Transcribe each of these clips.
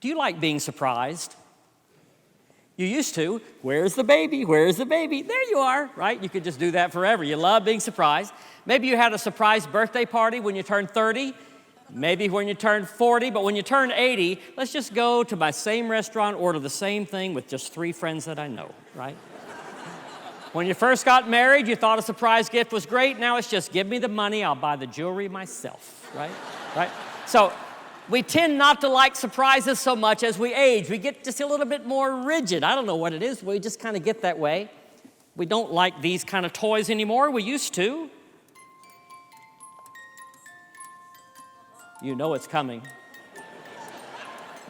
Do you like being surprised? You used to. Where's the baby? Where's the baby? There you are, right? You could just do that forever. You love being surprised. Maybe you had a surprise birthday party when you turned 30. Maybe when you turned 40. But when you turn 80, let's just go to my same restaurant, order the same thing with just 3 friends that I know, right? When you first got married, you thought a surprise gift was great. Now it's just give me the money, I'll buy the jewelry myself, right? Right? So we tend not to like surprises so much as we age. We get just a little bit more rigid. I don't know what it is. We just kind of get that way. We don't like these kind of toys anymore. We used to. You know it's coming.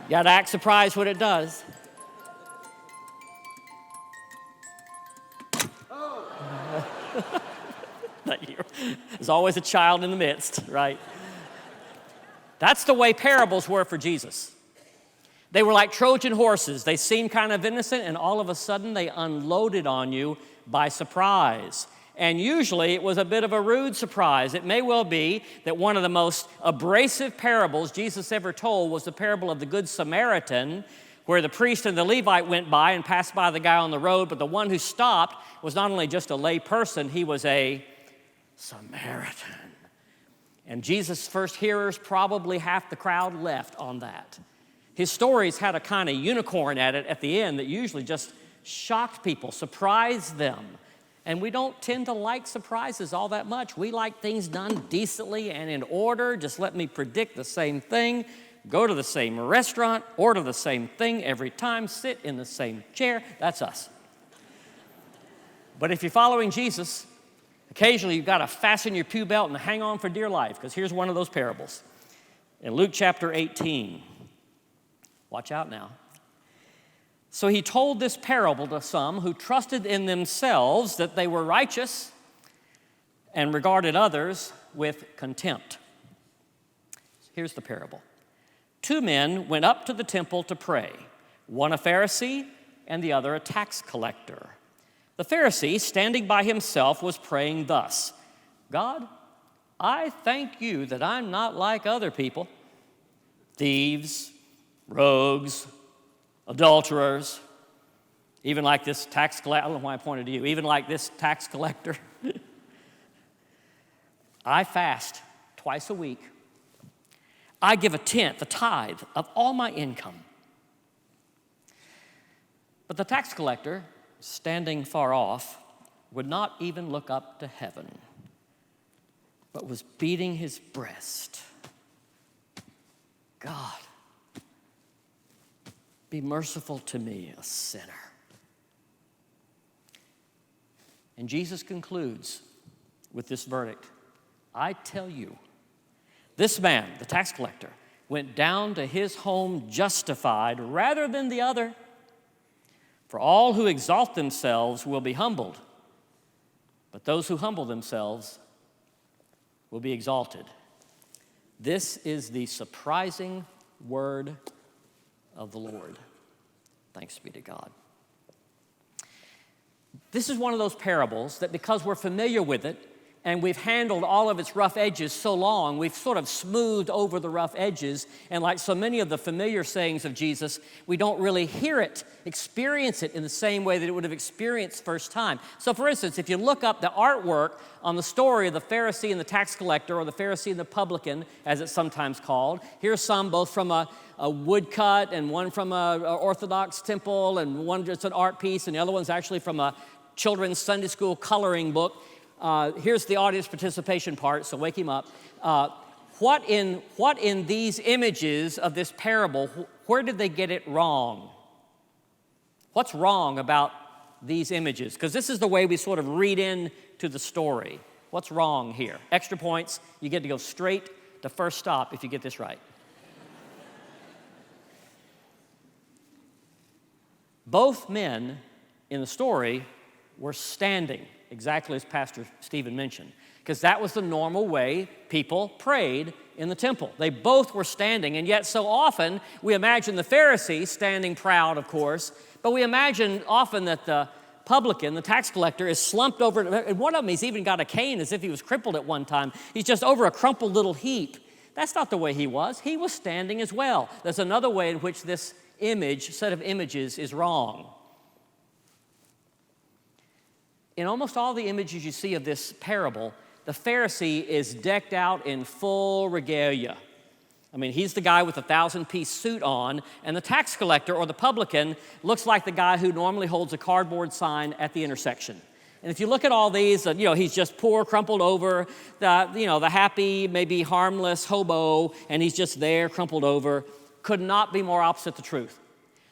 You got to act surprised when it does. There's always a child in the midst, right? That's the way parables were for Jesus. They were like Trojan horses. They seemed kind of innocent, and all of a sudden they unloaded on you by surprise. And usually it was a bit of a rude surprise. It may well be that one of the most abrasive parables Jesus ever told was the parable of the Good Samaritan, where the priest and the Levite went by and passed by the guy on the road, but the one who stopped was not only just a lay person, he was a Samaritan. And Jesus' first hearers, probably half the crowd, left on that. His stories had a kind of unicorn at it at the end that usually just shocked people, surprised them. And we don't tend to like surprises all that much. We like things done decently and in order. Just let me predict the same thing, go to the same restaurant, order the same thing every time, sit in the same chair. That's us. But if you're following Jesus, occasionally you've got to fasten your pew belt and hang on for dear life, because here's one of those parables. In Luke chapter 18, watch out now. So he told this parable to some who trusted in themselves that they were righteous and regarded others with contempt. Here's the parable. 2 men went up to the temple to pray, one a Pharisee and the other a tax collector. The Pharisee, standing by himself, was praying thus, God, I thank you that I'm not like other people, thieves, rogues, adulterers, even like this tax collector. I don't know why I pointed to you. Even like this tax collector. I fast twice a week. I give a tenth, a tithe of all my income. But the tax collector, standing far off, would not even look up to heaven, but was beating his breast. God, be merciful to me, a sinner. And Jesus concludes with this verdict. I tell you, this man, the tax collector, went down to his home justified rather than the other. For all who exalt themselves will be humbled, but those who humble themselves will be exalted. This is the surprising word of the Lord. Thanks be to God. This is one of those parables that because we're familiar with it and we've handled all of its rough edges so long, we've sort of smoothed over the rough edges, and like so many of the familiar sayings of Jesus, we don't really hear it, experience it in the same way that it would have experienced first time. So for instance, if you look up the artwork on the story of the Pharisee and the tax collector, or the Pharisee and the publican, as it's sometimes called, here's some both from a woodcut and one from an Orthodox temple, and one just an art piece, and the other one's actually from a children's Sunday school coloring book. Here's the audience participation part, so wake him up. What in these images of this parable, where did they get it wrong? What's wrong about these images? Because this is the way we sort of read into the story. What's wrong here? Extra points. You get to go straight to first stop if you get this right. Both men in the story were standing, exactly as Pastor Stephen mentioned, because that was the normal way people prayed in the temple. They both were standing, and yet so often we imagine the Pharisee standing proud, of course, but we imagine often that the publican, the tax collector, is slumped over, and one of them, he's even got a cane as if he was crippled at one time. He's just over a crumpled little heap That's not the way he was. He was standing as well. There's another way in which this set of images is wrong. In almost all the images you see of this parable, the Pharisee is decked out in full regalia. I mean, he's the guy with the 1,000-piece suit on, and the tax collector or the publican looks like the guy who normally holds a cardboard sign at the intersection. And if you look at all these, he's just poor, crumpled over, the happy, maybe harmless hobo, and he's just there, crumpled over. Could not be more opposite the truth.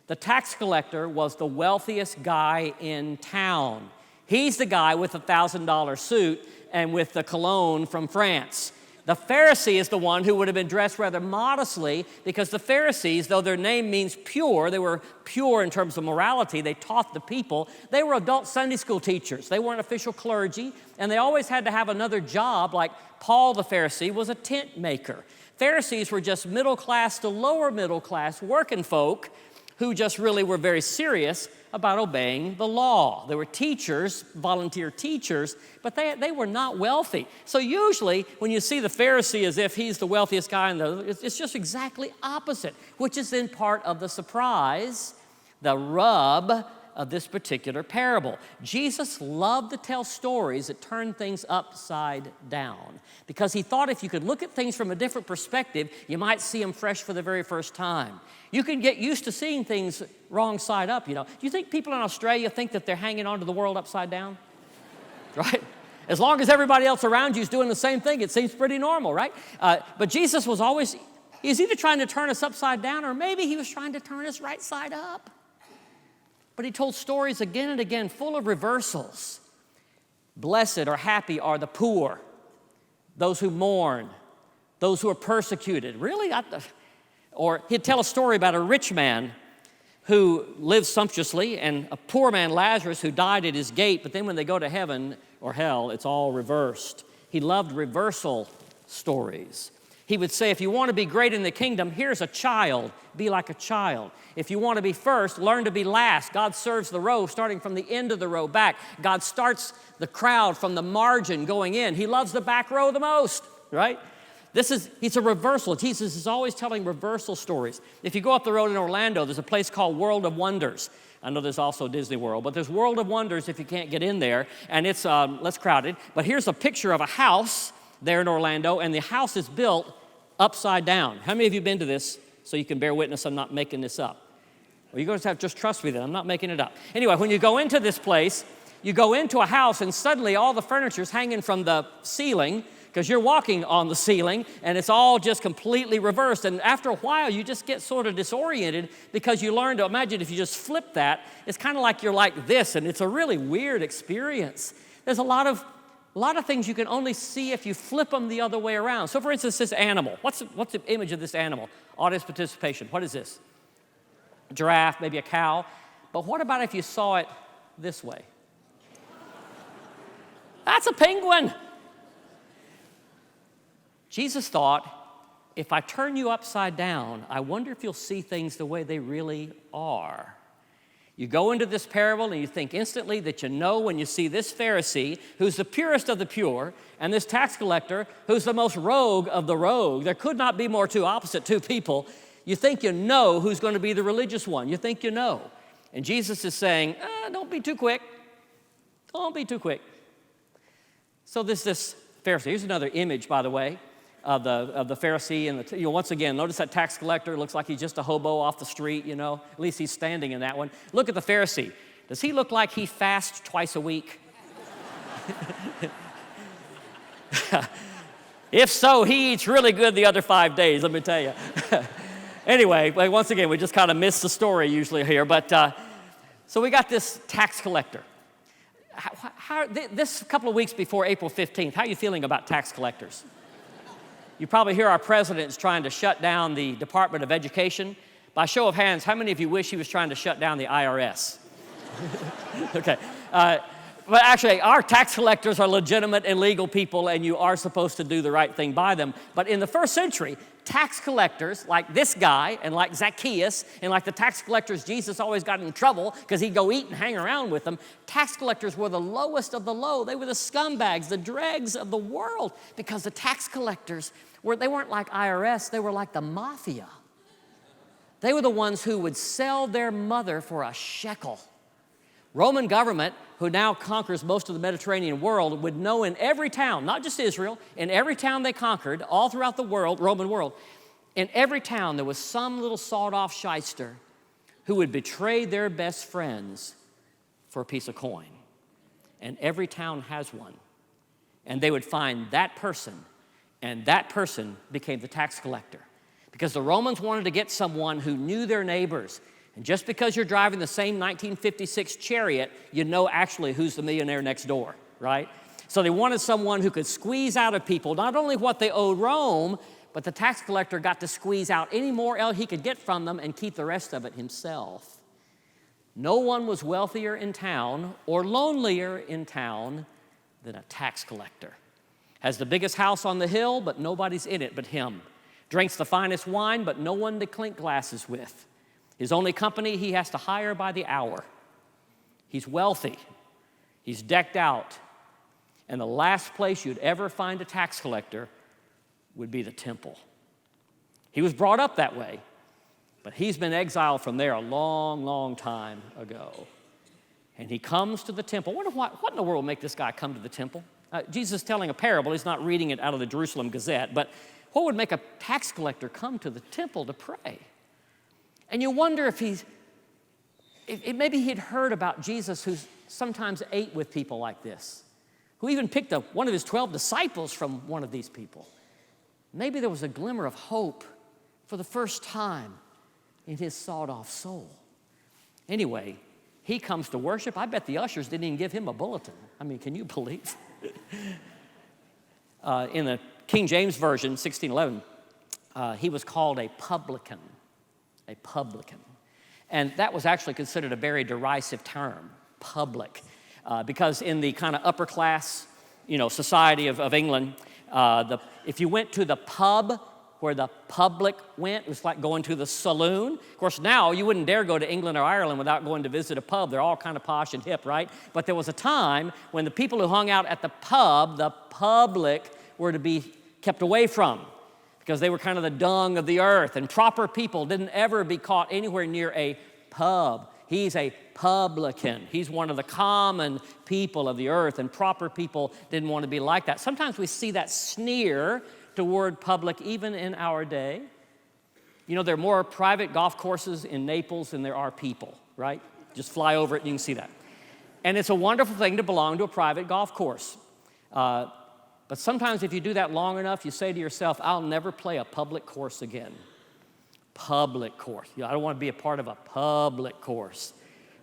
The tax collector was the wealthiest guy in town. He's the guy with the $1,000 suit and with the cologne from France. The Pharisee is the one who would have been dressed rather modestly, because the Pharisees, though their name means pure, they were pure in terms of morality. They taught the people. They were adult Sunday school teachers. They weren't official clergy, and they always had to have another job, like Paul the Pharisee was a tent maker. Pharisees were just middle class to lower middle class working folk who just really were very serious about obeying the law. They were teachers, volunteer teachers, but they were not wealthy. So usually when you see the Pharisee as if he's the wealthiest guy, it's just exactly opposite, which is then part of the surprise, the rub of this particular parable. Jesus loved to tell stories that turn things upside down, because he thought if you could look at things from a different perspective, you might see them fresh for the very first time. You can get used to seeing things wrong side up, Do you think people in Australia think that they're hanging on to the world upside down? Right? As long as everybody else around you is doing the same thing, it seems pretty normal, right? But Jesus was always, he was either trying to turn us upside down, or maybe he was trying to turn us right side up. But he told stories again and again full of reversals. Blessed or happy are the poor, those who mourn, those who are persecuted. Really? Or he'd tell a story about a rich man who lived sumptuously, and a poor man, Lazarus, who died at his gate. But then when they go to heaven or hell, it's all reversed. He loved reversal stories. He would say, if you want to be great in the kingdom, here's a child. Be like a child. If you want to be first, learn to be last. God serves the row starting from the end of the row back. God starts the crowd from the margin going in. He loves the back row the most, right? It's a reversal. Jesus is always telling reversal stories. If you go up the road in Orlando, there's a place called World of Wonders. I know there's also Disney World, but there's World of Wonders if you can't get in there, and it's less crowded. But here's a picture of a house there in Orlando, and the house is built upside down. How many of you have been to this, so you can bear witness I'm not making this up? Well, you're going to have to just trust me then. I'm not making it up. Anyway, when you go into this place, you go into a house, and suddenly all the furniture's hanging from the ceiling, because you're walking on the ceiling, and it's all just completely reversed. And after a while, you just get sort of disoriented, because you learn to imagine if you just flip that, it's kind of like you're like this, and it's a really weird experience. There's a lot of things you can only see if you flip them the other way around. So for instance, this animal. What's the image of this animal? Audience participation. What is this? A giraffe, maybe a cow. But what about if you saw it this way? That's a penguin. Jesus thought, if I turn you upside down, I wonder if you'll see things the way they really are. You go into this parable and you think instantly that you know when you see this Pharisee, who's the purest of the pure, and this tax collector, who's the most rogue of the rogue. There could not be more two people. You think you know who's going to be the religious one. You think you know. And Jesus is saying, don't be too quick. Don't be too quick. So this Pharisee. Here's another image, by the way, of the Pharisee. And once again, notice that tax collector looks like he's just a hobo off the street, At least he's standing in that one. Look at the Pharisee. Does he look like he fasts twice a week? If so, he eats really good the other 5 days, let me tell you. Anyway, once again, we just kind of miss the story usually here. But so we got this tax collector. This couple of weeks before April 15th, how are you feeling about tax collectors? You probably hear our president is trying to shut down the Department of Education. By show of hands, how many of you wish he was trying to shut down the IRS? Okay. But actually, our tax collectors are legitimate and legal people, and you are supposed to do the right thing by them. But in the first century, tax collectors like this guy and like Zacchaeus and like the tax collectors Jesus always got in trouble because he'd go eat and hang around with them, tax collectors were the lowest of the low. They were the scumbags, the dregs of the world, because the tax collectors They weren't like IRS, they were like the mafia. They were the ones who would sell their mother for a shekel. Roman government, who now conquers most of the Mediterranean world, would know in every town, not just Israel, in every town they conquered, all throughout the world, Roman world, in every town there was some little sawed-off shyster who would betray their best friends for a piece of coin. And every town has one. And they would find that person, and that person became the tax collector. Because the Romans wanted to get someone who knew their neighbors. And just because you're driving the same 1956 Chariot, you know actually who's the millionaire next door, right? So they wanted someone who could squeeze out of people not only what they owed Rome, but the tax collector got to squeeze out any more he could get from them and keep the rest of it himself. No one was wealthier in town or lonelier in town than a tax collector. Has the biggest house on the hill, but nobody's in it but him. Drinks the finest wine, but no one to clink glasses with. His only company he has to hire by the hour. He's wealthy. He's decked out. And the last place you'd ever find a tax collector would be the temple. He was brought up that way, but he's been exiled from there a long, long time ago. And he comes to the temple. What in the world would make this guy come to the temple? Jesus is telling a parable. He's not reading it out of the Jerusalem Gazette, but what would make a tax collector come to the temple to pray? And you wonder if maybe he'd heard about Jesus, who sometimes ate with people like this, who even picked one of his 12 disciples from one of these people. Maybe there was a glimmer of hope for the first time in his sawed-off soul. Anyway, he comes to worship. I bet the ushers didn't even give him a bulletin. I mean, can you believe? In the King James Version, 1611, he was called a publican. A publican. And that was actually considered a very derisive term, public, because in the kind of upper class, society of England, if you went to the pub where the public went, it was like going to the saloon. Of course, now you wouldn't dare go to England or Ireland without going to visit a pub. They're all kind of posh and hip, right? But there was a time when the people who hung out at the pub, the public, were to be kept away from, because they were kind of the dung of the earth, and proper people didn't ever be caught anywhere near a pub. He's a publican. He's one of the common people of the earth, and proper people didn't want to be like that. Sometimes we see that sneer toward public even in our day. There are more private golf courses in Naples than there are people, right? Just fly over it and you can see that. And it's a wonderful thing to belong to a private golf course. But sometimes if you do that long enough, you say to yourself, I'll never play a public course again. Public course. I don't want to be a part of a public course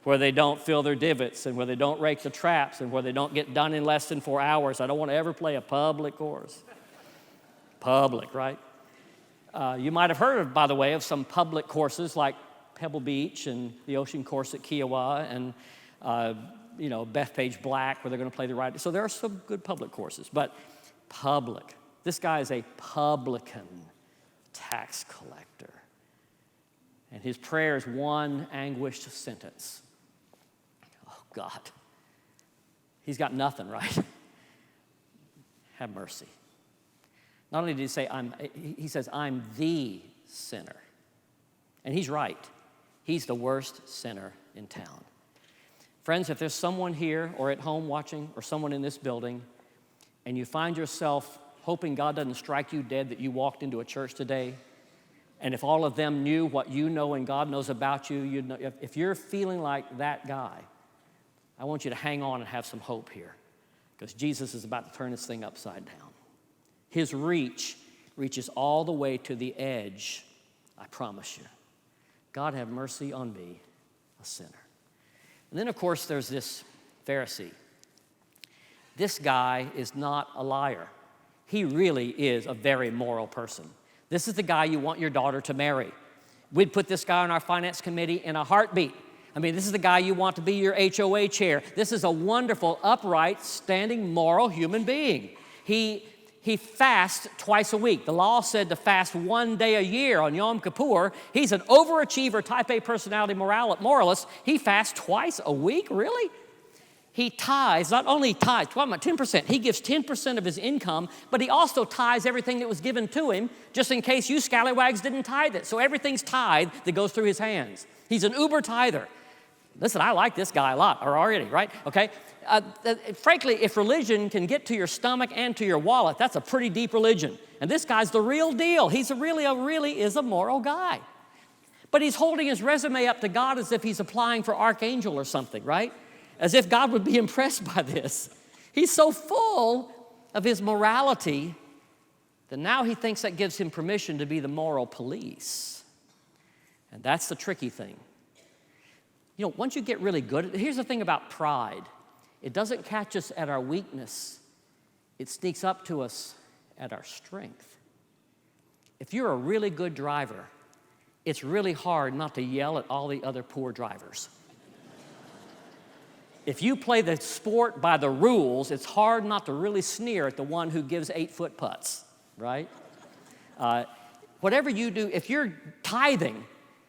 where they don't fill their divots and where they don't rake the traps and where they don't get done in less than 4 hours. I don't want to ever play a public course. Public, right? You might have heard, by the way, of some public courses like Pebble Beach and the Ocean Course at Kiowa and Bethpage Black, where they're going to play the right. So there are some good public courses, but public. This guy is a publican tax collector. And his prayer is one anguished sentence. Oh, God. He's got nothing, right? Have mercy. Not only did he say, he says, I'm the sinner. And he's right. He's the worst sinner in town. Friends, if there's someone here or at home watching or someone in this building, and you find yourself hoping God doesn't strike you dead that you walked into a church today, and if all of them knew what you know and God knows about you, you'd know. If you're feeling like that guy, I want you to hang on and have some hope here, because Jesus is about to turn this thing upside down. His reach reaches all the way to the edge, I promise you. God have mercy on me, a sinner. And then, of course, there's this Pharisee. This guy is not a liar. He really is a very moral person. This is the guy you want your daughter to marry. We'd put this guy on our finance committee in a heartbeat. I mean, this is the guy you want to be your HOA chair. This is a wonderful, upright, standing, moral human being. He fasts twice a week. The law said to fast 1 day a year on Yom Kippur. He's an overachiever, type A personality moralist. He fasts twice a week? Really? He tithes, not only tithes, 10%. He gives 10% of his income, but he also tithes everything that was given to him, just in case you scallywags didn't tithe it. So everything's tithe that goes through his hands. He's an uber tither. Listen, I like this guy a lot, or already, right? Okay? Frankly, if religion can get to your stomach and to your wallet, that's a pretty deep religion. And this guy's the real deal. He's really is a moral guy. But he's holding his resume up to God as if he's applying for archangel or something, right? As if God would be impressed by this. He's so full of his morality that now he thinks that gives him permission to be the moral police. And that's the tricky thing. You know, once you get really good at it, here's the thing about pride. It doesn't catch us at our weakness. It sneaks up to us at our strength. If you're a really good driver, it's really hard not to yell at all the other poor drivers. If you play the sport by the rules, it's hard not to really sneer at the one who gives 8-foot putts, right? Whatever you do, if you're tithing,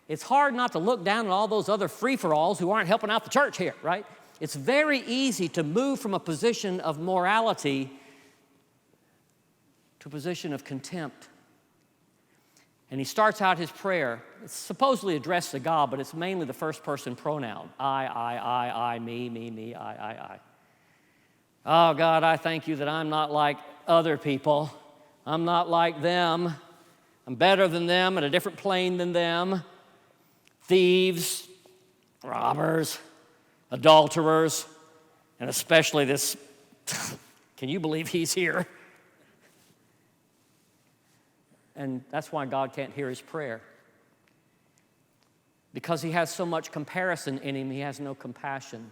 it's hard not to look down at all those other free-for-alls who aren't helping out the church here, right? It's very easy to move from a position of morality to a position of contempt. And he starts out his prayer. It's supposedly addressed to God, but it's mainly the first person pronoun. I, me, I. Oh, God, I thank you that I'm not like other people. I'm not like them. I'm better than them, at a different plane than them. Thieves, robbers, adulterers, and especially this, can you believe he's here? And that's why God can't hear his prayer. Because he has so much comparison in him, he has no compassion.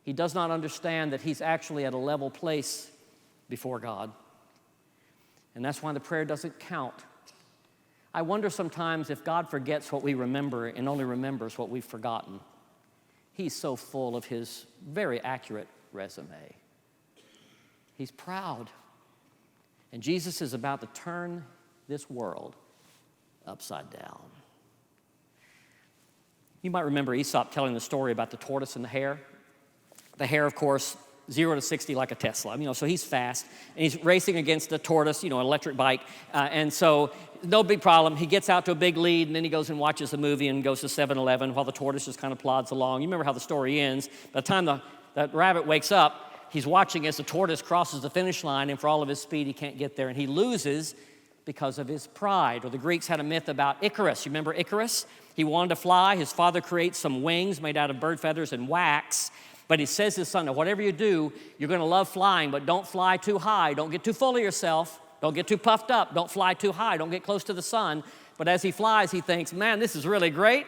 He does not understand that he's actually at a level place before God. And that's why the prayer doesn't count. I wonder sometimes if God forgets what we remember and only remembers what we've forgotten. He's so full of his very accurate resume. He's proud. And Jesus is about to turn this world upside down. You might remember Aesop telling the story about the tortoise and the hare. The hare, of course, 0 to 60 like a Tesla. So he's fast, and he's racing against the tortoise, an electric bike. And so no big problem. He gets out to a big lead, and then he goes and watches the movie and goes to 7-Eleven while the tortoise just kind of plods along. You remember how the story ends. By the time that rabbit wakes up, he's watching as the tortoise crosses the finish line, and for all of his speed, he can't get there. And he loses because of his pride. Or the Greeks had a myth about Icarus. You remember Icarus? He wanted to fly. His father creates some wings made out of bird feathers and wax. But he says to his son, whatever you do, you're going to love flying, but don't fly too high. Don't get too full of yourself. Don't get too puffed up. Don't fly too high. Don't get close to the sun. But as he flies, he thinks, man, this is really great.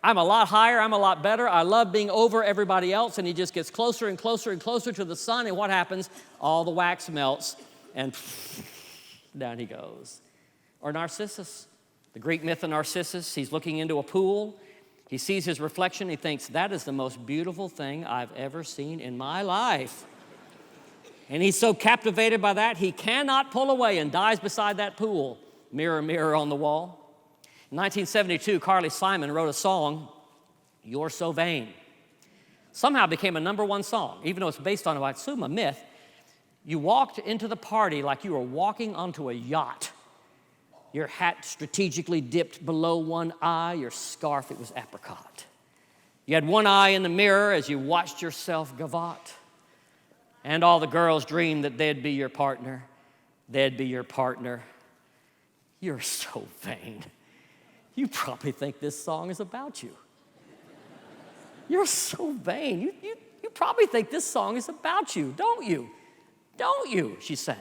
I'm a lot higher. I'm a lot better. I love being over everybody else. And he just gets closer and closer and closer to the sun. And what happens? All the wax melts, and down he goes. Or Narcissus, the Greek myth of Narcissus. He's looking into a pool. He sees his reflection. He thinks, that is the most beautiful thing I've ever seen in my life. And he's so captivated by that, he cannot pull away and dies beside that pool. Mirror, mirror on the wall. In 1972, Carly Simon wrote a song, You're So Vain. Somehow became a #1 song, even though it's based on, I assume, a myth. You walked into the party like you were walking onto a yacht. Your hat strategically dipped below one eye. Your scarf, it was apricot. You had one eye in the mirror as you watched yourself gavotte. And all the girls dreamed that they'd be your partner. They'd be your partner. You're so vain. You probably think this song is about you. You're so vain. You probably think this song is about you, don't you? Don't you? She sang.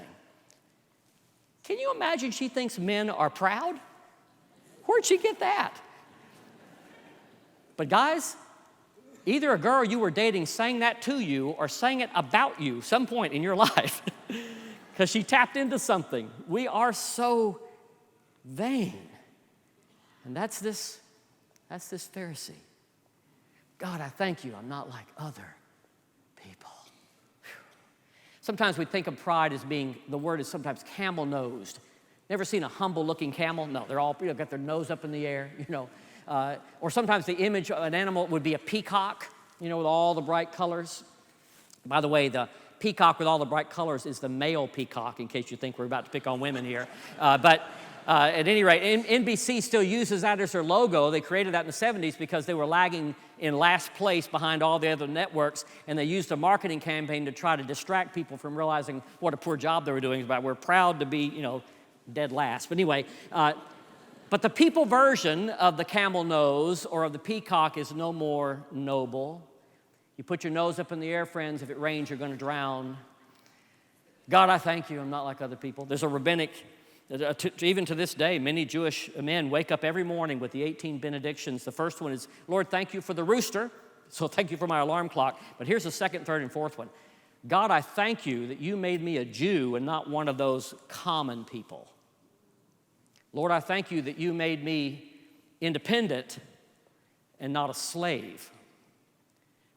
Can you imagine she thinks men are proud? Where'd she get that? But guys, either a girl you were dating sang that to you or sang it about you some point in your life because she tapped into something. We are so vain. And that's this Pharisee. God, I thank you I'm not like other people. Sometimes we think of pride as being, the word is sometimes camel-nosed. Never seen a humble-looking camel? No, they're all got their nose up in the air, Or sometimes the image of an animal would be a peacock, with all the bright colors. By the way, the peacock with all the bright colors is the male peacock, in case you think we're about to pick on women here. But at any rate, NBC still uses that as their logo. They created that in the 70s because they were lagging in last place behind all the other networks, and they used a marketing campaign to try to distract people from realizing what a poor job they were doing. But we're proud to be, dead last. But anyway, but the people version of the camel nose or of the peacock is no more noble. You put your nose up in the air, friends. If it rains, you're going to drown. God, I thank you. I'm not like other people. There's a rabbinic, even to this day, many Jewish men wake up every morning with the 18 benedictions. The first one is, Lord, thank you for the rooster. So thank you for my alarm clock. But here's the second, third, and fourth one. God, I thank you that you made me a Jew and not one of those common people. Lord, I thank you that you made me independent and not a slave.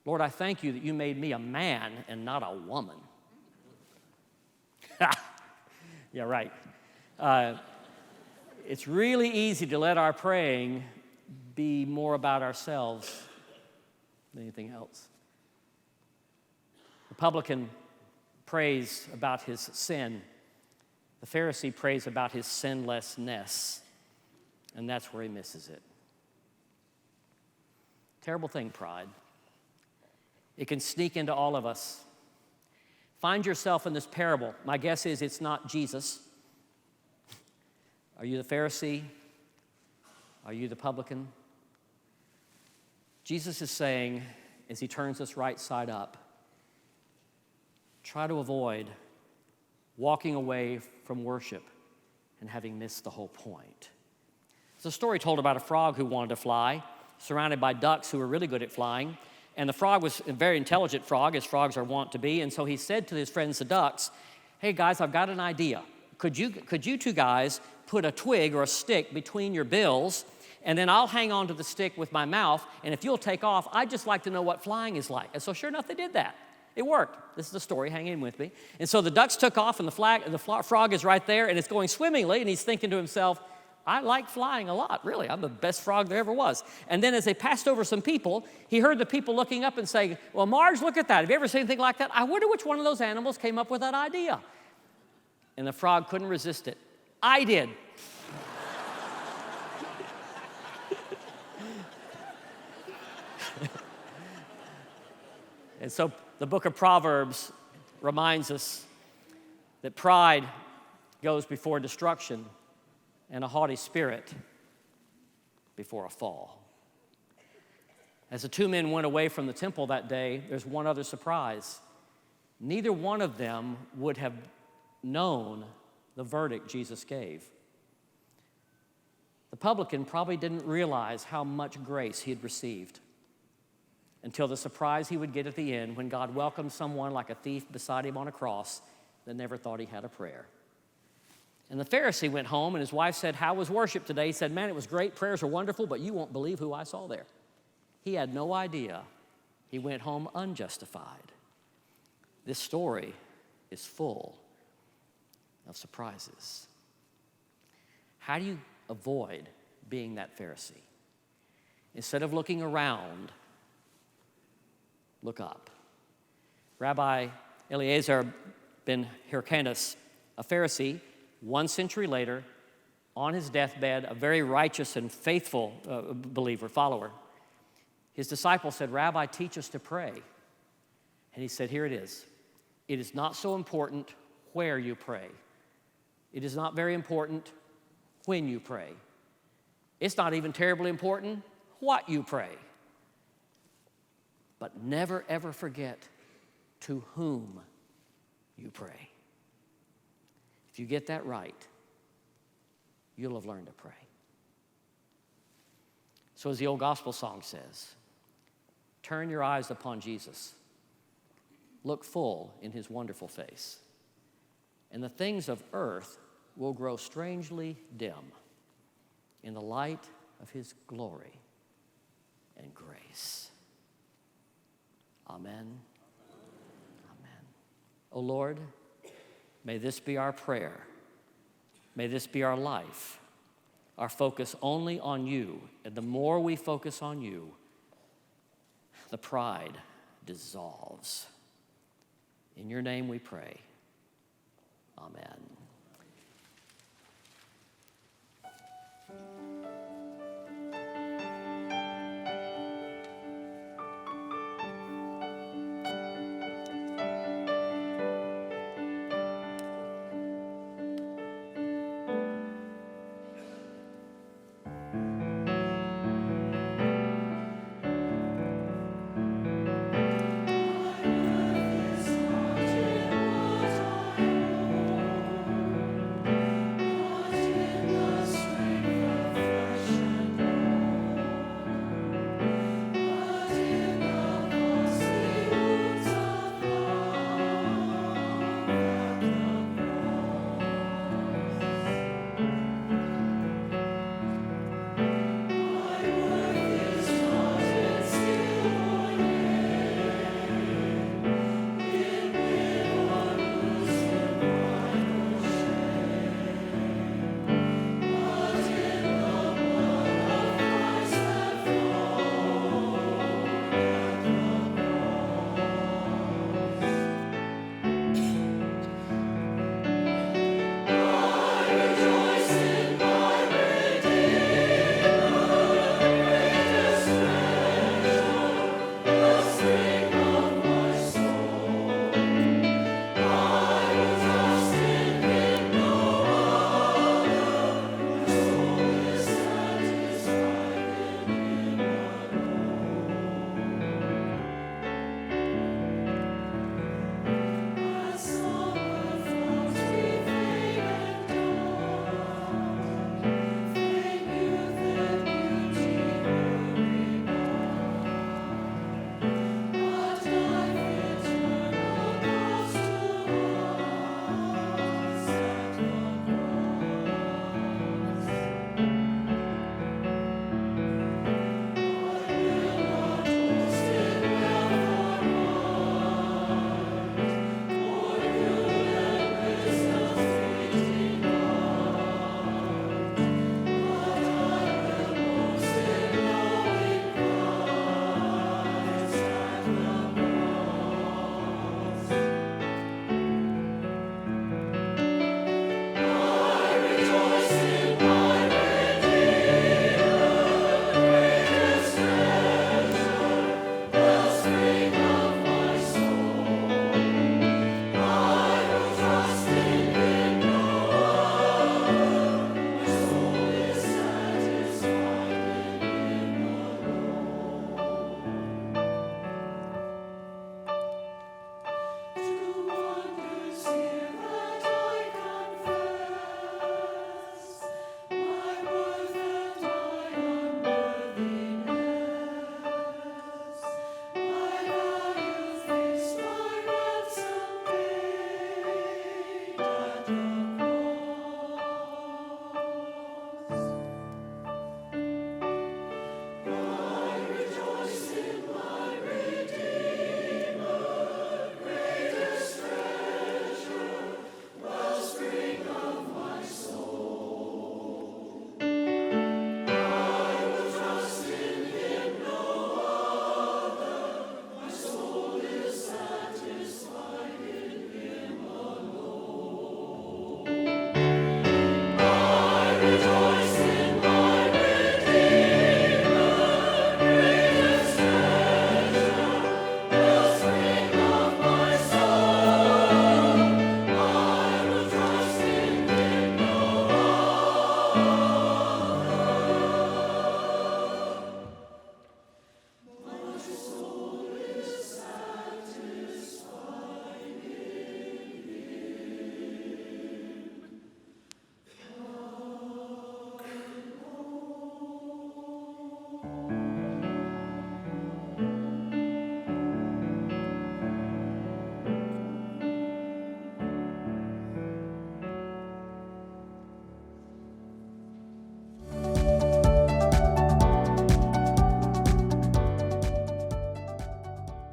Lord, I thank you that you made me a man and not a woman. Yeah, right. It's really easy to let our praying be more about ourselves than anything else. The publican prays about his sin. The Pharisee prays about his sinlessness, and that's where he misses it. Terrible thing, pride. It can sneak into all of us. Find yourself in this parable. My guess is it's not Jesus. Are you the Pharisee? Are you the publican? Jesus is saying, as he turns us right side up, try to avoid walking away from worship and having missed the whole point. There's a story told about a frog who wanted to fly, surrounded by ducks who were really good at flying. And the frog was a very intelligent frog, as frogs are wont to be. And so he said to his friends, the ducks, hey, guys, I've got an idea. Could you two guys put a twig or a stick between your bills, and then I'll hang on to the stick with my mouth, and if you'll take off, I'd just like to know what flying is like. And so sure enough, they did that. It worked. This is the story. Hang in with me. And so the ducks took off, and the frog is right there, and it's going swimmingly, and he's thinking to himself, I like flying a lot, really. I'm the best frog there ever was. And then as they passed over some people, he heard the people looking up and saying, well, Marge, look at that. Have you ever seen anything like that? I wonder which one of those animals came up with that idea. And the frog couldn't resist it. I did. And so the book of Proverbs reminds us that pride goes before destruction and a haughty spirit before a fall. As the two men went away from the temple that day, there's one other surprise. Neither one of them would have known the verdict Jesus gave. The publican probably didn't realize how much grace he had received until the surprise he would get at the end when God welcomed someone like a thief beside him on a cross that never thought he had a prayer. And the Pharisee went home, and his wife said, how was worship today? He said, man, it was great. Prayers were wonderful, but you won't believe who I saw there. He had no idea. He went home unjustified. This story is full of surprises. How do you avoid being that Pharisee? Instead of looking around, look up. Rabbi Eliezer ben Hyrcanus, a Pharisee, 1 century later, on his deathbed, a very righteous and faithful believer, follower. His disciple said, Rabbi, teach us to pray. And he said, here it is. It is not so important where you pray. It is not very important when you pray. It's not even terribly important what you pray. But never, ever forget to whom you pray. If you get that right, you'll have learned to pray. So as the old gospel song says, turn your eyes upon Jesus. Look full in his wonderful face. And the things of earth will grow strangely dim in the light of his glory and grace. Amen. Amen. O Lord, may this be our prayer. May this be our life, our focus only on you. And the more we focus on you, the pride dissolves In your name we pray. Amen.